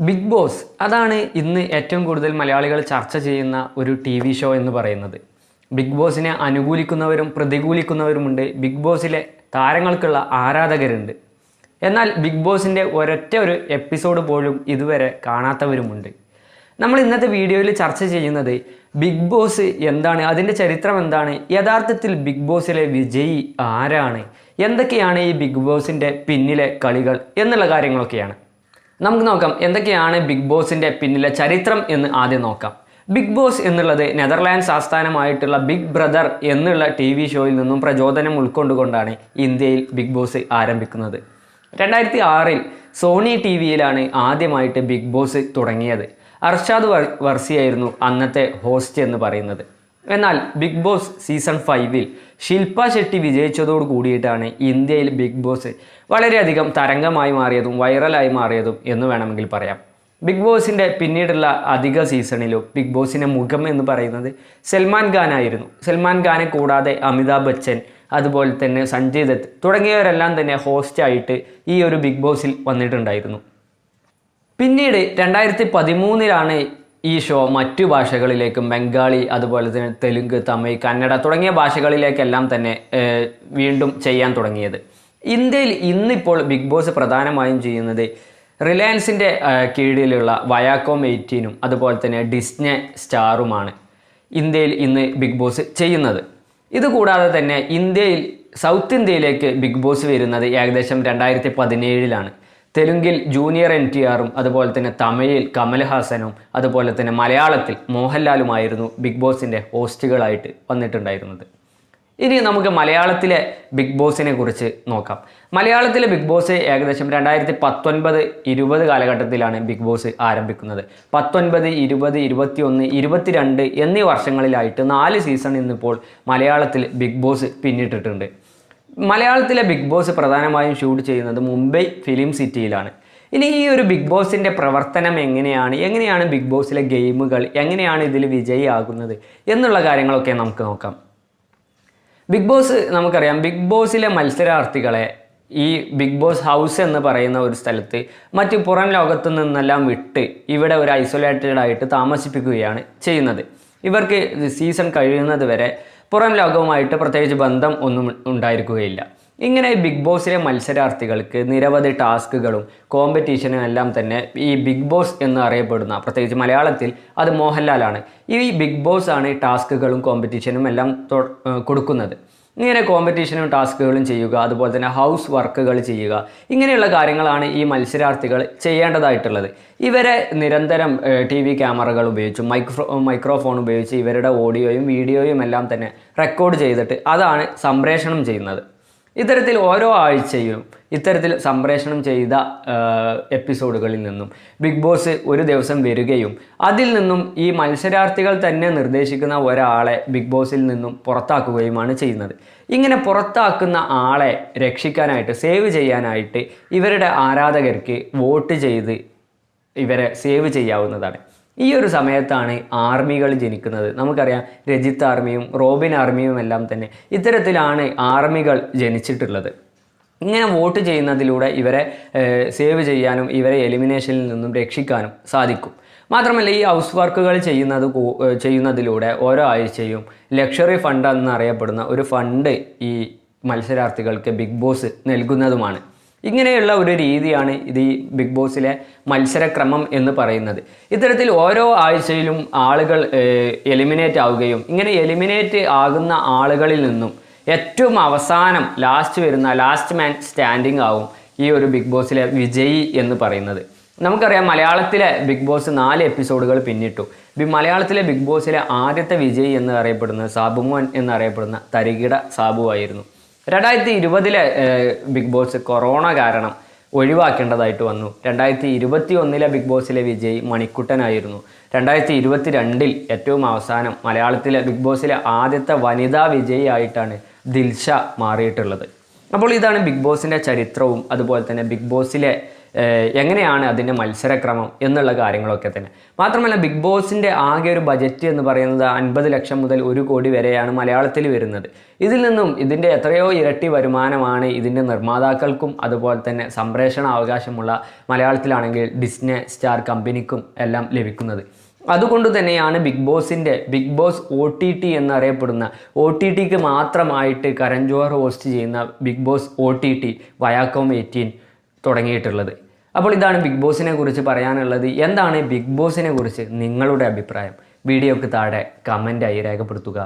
Big boss അതാണ് ഇന്ന് ഏറ്റവും കൂടുതൽ മലയാളികൾ ചർച്ച ചെയ്യുന്ന ഒരു TV ഷോ എന്ന് പറയുന്നത്. ബിഗ് ബോസിനെ അനുകൂലിക്കുന്നവരും പ്രതികൂലിക്കുന്നവരുമുണ്ട്. ബിഗ് ബോസിലെ താരങ്ങൾക്കുള്ള ആരാധകരുണ്ട്. എന്നാൽ ബിഗ് ബോസിൻ്റെ ഒരൊറ്റ ഒരു എപ്പിസോഡ് പോലും ഇതുവരെ കാണാത്തവരുമുണ്ട്. നമ്മൾ ഇന്നത്തെ വീഡിയോയിൽ ചർച്ച ചെയ്യുന്നത് ബിഗ് ബോസ് എന്താണ്, അതിൻ്റെ ചരിത്രം എന്താണ്, യഥാർത്ഥത്തിൽ ബിഗ് ബോസിലെ വിജയി ആരാണ്, എന്തൊക്കെയാണ് ഈ ബിഗ് ബോസിൻ്റെ പിന്നിലെ കളികൾ എന്നുള്ള കാര്യങ്ങളൊക്കെയാണ്. നമുക്ക് നോക്കാം എന്തൊക്കെയാണ് ബിഗ് ബോസിൻ്റെ പിന്നിലെ ചരിത്രം എന്ന് ആദ്യം നോക്കാം. ബിഗ് ബോസ് എന്നുള്ളത് നെതർലാൻഡ്സ് ആസ്ഥാനമായിട്ടുള്ള ബിഗ് ബ്രദർ എന്നുള്ള TV ഷോയിൽ നിന്നും പ്രചോദനം ഉൾക്കൊണ്ടുകൊണ്ടാണ് ഇന്ത്യയിൽ ബിഗ് ബോസ് ആരംഭിക്കുന്നത്. 2006 സോണി TVയിലാണ് ആദ്യമായിട്ട് ബിഗ് ബോസ് തുടങ്ങിയത്. അർഷാദ് വർസിയായിരുന്നു അന്നത്തെ ഹോസ്റ്റ് എന്ന് പറയുന്നത്. എന്നാൽ ബിഗ് ബോസ് സീസൺ 5 ശില്പ ഷെട്ടി വിജയിച്ചതോട് കൂടിയിട്ടാണ് ഇന്ത്യയിൽ ബിഗ് ബോസ് വളരെയധികം തരംഗമായി മാറിയതും വൈറലായി മാറിയതും എന്ന് വേണമെങ്കിൽ പറയാം. ബിഗ് ബോസിൻ്റെ പിന്നീടുള്ള അധിക സീസണിലും ബിഗ് ബോസിൻ്റെ മുഖം എന്ന് പറയുന്നത് സൽമാൻ ഖാൻ ആയിരുന്നു. സൽമാൻ ഖാനെ കൂടാതെ അമിതാഭ് ബച്ചൻ, അതുപോലെ തന്നെ സഞ്ജയ് ദത്ത് തുടങ്ങിയവരെല്ലാം തന്നെ ഹോസ്റ്റായിട്ട് ഈ ഒരു ബിഗ് ബോസിൽ വന്നിട്ടുണ്ടായിരുന്നു. പിന്നീട് 2013 ഈ ഷോ മറ്റു ഭാഷകളിലേക്കും, ബംഗാളി, അതുപോലെ തന്നെ തെലുങ്ക്, തമിഴ്, കന്നഡ തുടങ്ങിയ ഭാഷകളിലേക്കെല്ലാം തന്നെ വീണ്ടും ചെയ്യാൻ തുടങ്ങിയത്. ഇന്ത്യയിൽ ഇന്നിപ്പോൾ ബിഗ് ബോസ് പ്രധാനമായും ചെയ്യുന്നത് റിലയൻസിൻ്റെ കീഴിലുള്ള വയാക്കോം 18 അതുപോലെ തന്നെ ഡിസ്നി സ്റ്റാറുമാണ് ഇന്ത്യയിൽ ഇന്ന് ബിഗ് ബോസ് ചെയ്യുന്നത്. ഇതുകൂടാതെ തന്നെ ഇന്ത്യയിൽ സൗത്ത് ഇന്ത്യയിലേക്ക് ബിഗ് ബോസ് വരുന്നത് ഏകദേശം 2017 തെലുങ്കിൽ ജൂനിയർ NTRും അതുപോലെ തന്നെ തമിഴിൽ കമൽഹാസനും അതുപോലെ തന്നെ മലയാളത്തിൽ മോഹൻലാലുമായിരുന്നു ബിഗ് ബോസിൻ്റെ ഹോസ്റ്റുകളായിട്ട് വന്നിട്ടുണ്ടായിരുന്നത്. ഇനി നമുക്ക് മലയാളത്തിലെ ബിഗ് ബോസിനെ കുറിച്ച് നോക്കാം. മലയാളത്തിലെ ബിഗ് ബോസ് ഏകദേശം 2019-20 കാലഘട്ടത്തിലാണ് ബിഗ് ബോസ് ആരംഭിക്കുന്നത്. 19, 20, 21, 22 എന്നീ വർഷങ്ങളിലായിട്ട് 4 സീസൺ ഇന്നിപ്പോൾ മലയാളത്തിൽ ബിഗ് ബോസ് പിന്നിട്ടിട്ടുണ്ട്. മലയാളത്തിലെ ബിഗ് ബോസ് പ്രധാനമായും ഷൂട്ട് ചെയ്യുന്നത് മുംബൈ ഫിലിം സിറ്റിയിലാണ്. ഇനി ഈ ഒരു ബിഗ് ബോസിൻ്റെ പ്രവർത്തനം എങ്ങനെയാണ് ബിഗ് ബോസിലെ ഗെയിമുകൾ, എങ്ങനെയാണ് ഇതിൽ വിജയിയാകുന്നത് എന്നുള്ള കാര്യങ്ങളൊക്കെ നമുക്ക് നോക്കാം. ബിഗ് ബോസ് നമുക്കറിയാം, ബിഗ് ബോസിലെ മത്സരാർത്ഥികളെ ഈ ബിഗ് ബോസ് ഹൗസ് എന്ന് പറയുന്ന ഒരു സ്ഥലത്ത് മറ്റ് പുറം ലോകത്തു നിന്നെല്ലാം വിട്ട് ഇവിടെ ഒരു ഐസൊലേറ്റഡ് ആയിട്ട് താമസിപ്പിക്കുകയാണ് ചെയ്യുന്നത്. ഇവർക്ക് സീസൺ കഴിയുന്നത് വരെ പുറം ലോകവുമായിട്ട് പ്രത്യേകിച്ച് ബന്ധം ഒന്നും ഉണ്ടായിരിക്കുകയില്ല. ഇങ്ങനെ ബിഗ് ബോസിലെ മത്സരാർത്ഥികൾക്ക് നിരവധി ടാസ്കുകളും കോമ്പറ്റീഷനും എല്ലാം തന്നെ ഈ ബിഗ് ബോസ് എന്ന് അറിയപ്പെടുന്ന, പ്രത്യേകിച്ച് മലയാളത്തിൽ അത് മോഹൻലാലാണ്, ഈ ബിഗ് ബോസ് ആണ് ടാസ്കുകളും കോമ്പറ്റീഷനും എല്ലാം കൊടുക്കുന്നത്. ഇങ്ങനെ കോമ്പറ്റീഷനും ടാസ്കുകളും ചെയ്യുക, അതുപോലെ തന്നെ ഹൗസ് വർക്കുകൾ ചെയ്യുക, ഇങ്ങനെയുള്ള കാര്യങ്ങളാണ് ഈ മത്സരാർത്ഥികൾ ചെയ്യേണ്ടതായിട്ടുള്ളത്. ഇവരെ നിരന്തരം TV ക്യാമറകൾ ഉപയോഗിച്ചും മൈക്രോഫോൺ ഉപയോഗിച്ച് ഇവരുടെ ഓഡിയോയും വീഡിയോയും എല്ലാം തന്നെ റെക്കോർഡ് ചെയ്തിട്ട് അതാണ് സംപ്രേഷണം ചെയ്യുന്നത്. ഇത്തരത്തിൽ ഓരോ ആഴ്ചയും ഇത്തരത്തിൽ സംപ്രേഷണം ചെയ്ത എപ്പിസോഡുകളിൽ നിന്നും ബിഗ് ബോസ് ഒരു ദിവസം വരികയും അതിൽ നിന്നും ഈ മത്സരാർത്ഥികൾ തന്നെ നിർദ്ദേശിക്കുന്ന ഒരാളെ ബിഗ് ബോസിൽ നിന്നും പുറത്താക്കുകയുമാണ് ചെയ്യുന്നത്. ഇങ്ങനെ പുറത്താക്കുന്ന ആളെ രക്ഷിക്കാനായിട്ട്, സേവ് ചെയ്യാനായിട്ട് ഇവരുടെ ആരാധകർക്ക് വോട്ട് ചെയ്ത് ഇവരെ സേവ് ചെയ്യാവുന്നതാണ്. ഈ ഒരു സമയത്താണ് ആർമികൾ ജനിക്കുന്നത്. നമുക്കറിയാം, രജിത്ത് ആർമിയും റോബിൻ ആർമിയും എല്ലാം തന്നെ ഇത്തരത്തിലാണ് ആർമികൾ ജനിച്ചിട്ടുള്ളത്. ഇങ്ങനെ വോട്ട് ചെയ്യുന്നതിലൂടെ ഇവരെ സേവ് ചെയ്യാനും ഇവരെ എലിമിനേഷനിൽ നിന്നും രക്ഷിക്കാനും സാധിക്കും. മാത്രമല്ല, ഈ ഹൗസ് വർക്കുകൾ ചെയ്യുന്നതിലൂടെ ഓരോ ആഴ്ചയും ലക്ഷറി ഫണ്ട് എന്നറിയപ്പെടുന്ന ഒരു ഫണ്ട് ഈ മത്സരാർത്ഥികൾക്ക് ബിഗ് ബോസ് നൽകുന്നതുമാണ്. ഇങ്ങനെയുള്ള ഒരു രീതിയാണ് ഇത് ഈ ബിഗ് ബോസിലെ മത്സരക്രമം എന്ന് പറയുന്നത്. ഇത്തരത്തിൽ ഓരോ ആഴ്ചയിലും ആളുകൾ എലിമിനേറ്റ് ആവുകയും ഇങ്ങനെ എലിമിനേറ്റ് ആകുന്ന ആളുകളിൽ നിന്നും ഏറ്റവും അവസാനം ലാസ്റ്റ് മാൻ സ്റ്റാൻഡിങ് ആവും ഈ ഒരു ബിഗ് ബോസിലെ വിജയി എന്ന് പറയുന്നത്. നമുക്കറിയാം, മലയാളത്തിലെ ബിഗ് ബോസ് 4 എപ്പിസോഡുകൾ പിന്നിട്ടു. മലയാളത്തിലെ ബിഗ് ബോസിലെ ആദ്യത്തെ വിജയി എന്ന് അറിയപ്പെടുന്നത് സാബുമോൻ എന്നറിയപ്പെടുന്ന തരികിട സാബു ആയിരുന്നു. 2020 ബിഗ് ബോസ് കൊറോണ കാരണം ഒഴിവാക്കേണ്ടതായിട്ട് വന്നു. 2021 ബിഗ് ബോസിലെ വിജയി മണിക്കുട്ടനായിരുന്നു. 2022 ഏറ്റവും അവസാനം മലയാളത്തിലെ ബിഗ് ബോസിലെ ആദ്യത്തെ വനിതാ വിജയിയായിട്ടാണ് ദിൽഷ മാറിയിട്ടുള്ളത്. അപ്പോൾ ഇതാണ് ബിഗ് ബോസിൻ്റെ ചരിത്രവും അതുപോലെ തന്നെ ബിഗ് ബോസിലെ എങ്ങനെയാണ് അതിൻ്റെ മത്സരക്രമം എന്നുള്ള കാര്യങ്ങളൊക്കെ തന്നെ. മാത്രമല്ല ബിഗ് ബോസിൻ്റെ ആകെ ഒരു ബജറ്റ് എന്ന് പറയുന്നത് 50 ലക്ഷം മുതൽ 1 കോടി വരെയാണ് മലയാളത്തിൽ വരുന്നത്. ഇതിൽ നിന്നും ഇതിൻ്റെ എത്രയോ ഇരട്ടി വരുമാനമാണ് ഇതിൻ്റെ നിർമ്മാതാക്കൾക്കും അതുപോലെ തന്നെ സംപ്രേഷണ അവകാശമുള്ള മലയാളത്തിലാണെങ്കിൽ ഡിസ്നി സ്റ്റാർ കമ്പനിക്കും എല്ലാം ലഭിക്കുന്നത്. അതുകൊണ്ട് തന്നെയാണ് ബിഗ് ബോസ് OTT എന്നറിയപ്പെടുന്ന OTTക്ക് മാത്രമായിട്ട് കരൺ ജോഹർ ഹോസ്റ്റ് ചെയ്യുന്ന ബിഗ് ബോസ് OTT വയാക്കോം 18 തുടങ്ങിയിട്ടുള്ളത്. അപ്പോൾ ഇതാണ് ബിഗ് ബോസിനെ കുറിച്ച് പറയാനുള്ളത്. എന്താണ് ബിഗ് ബോസിനെ കുറിച്ച് നിങ്ങളുടെ അഭിപ്രായം? വീഡിയോക്ക് താഴെ കമൻ്റായി രേഖപ്പെടുത്തുക.